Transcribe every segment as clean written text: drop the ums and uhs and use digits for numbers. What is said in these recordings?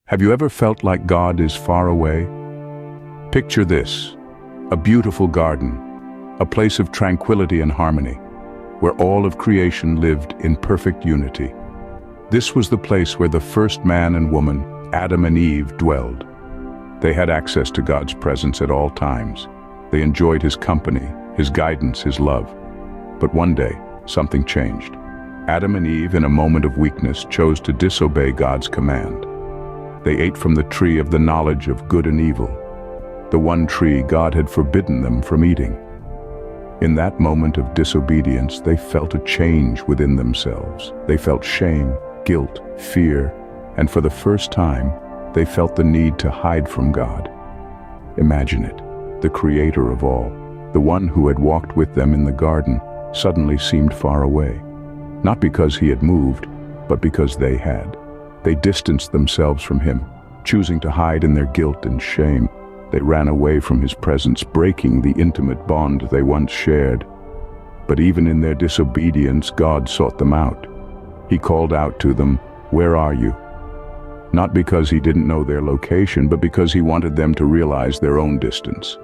Have you ever felt like God is far away? Picture this, a beautiful garden, a place of tranquility and harmony, where all of creation lived in perfect unity. This was the place where the first man and woman, Adam and Eve, dwelled. They had access to God's presence at all times. They enjoyed His company, His guidance, His love. But one day, something changed. Adam and Eve, in a moment of weakness, chose to disobey God's command. They ate from the tree of the knowledge of good and evil, the one tree God had forbidden them from eating. In that moment of disobedience, they felt a change within themselves. They felt shame, guilt, fear, and for the first time, they felt the need to hide from God. Imagine it, the Creator of all, the one who had walked with them in the garden, suddenly seemed far away. Not because He had moved, but because they had. They distanced themselves from Him, choosing to hide in their guilt and shame. They ran away from His presence, breaking the intimate bond they once shared. But even in their disobedience, God sought them out. He called out to them, "Where are you?" Not because He didn't know their location, but because He wanted them to realize their own distance.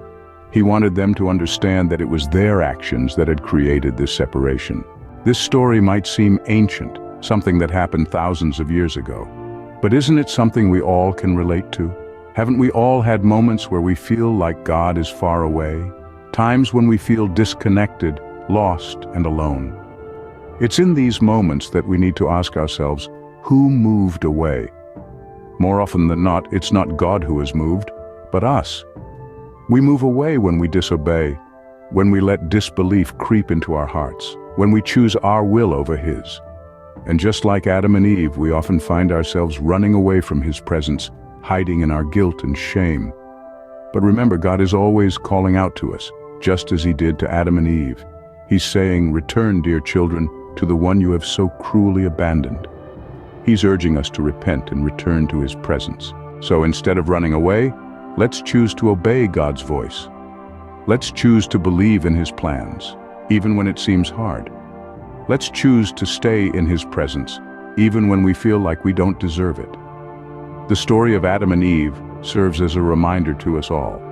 He wanted them to understand that it was their actions that had created this separation. This story might seem ancient, something that happened thousands of years ago. But isn't it something we all can relate to? Haven't we all had moments where we feel like God is far away? Times when we feel disconnected, lost, and alone. It's in these moments that we need to ask ourselves, who moved away? More often than not, it's not God who has moved, but us. We move away when we disobey, when we let disbelief creep into our hearts, when we choose our will over His. And just like Adam and Eve, we often find ourselves running away from His presence, hiding in our guilt and shame. But remember, God is always calling out to us, just as He did to Adam and Eve. He's saying, "Return, dear children, to the one you have so cruelly abandoned." He's urging us to repent and return to His presence. So instead of running away, let's choose to obey God's voice. Let's choose to believe in His plans, even when it seems hard. Let's choose to stay in His presence, even when we feel like we don't deserve it. The story of Adam and Eve serves as a reminder to us all.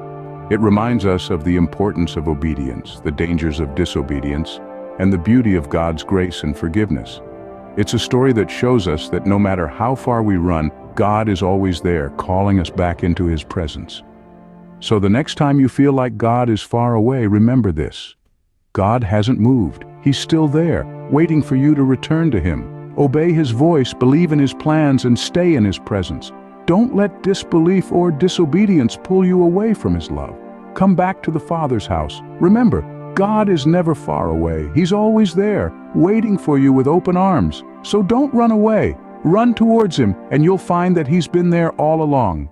It reminds us of the importance of obedience, the dangers of disobedience, and the beauty of God's grace and forgiveness. It's a story that shows us that no matter how far we run, God is always there, calling us back into His presence. So the next time you feel like God is far away, remember this. God hasn't moved. He's still there, waiting for you to return to Him. Obey His voice, believe in His plans, and stay in His presence. Don't let disbelief or disobedience pull you away from His love. Come back to the Father's house. Remember, God is never far away. He's always there, waiting for you with open arms. So don't run away. Run towards Him, and you'll find that He's been there all along.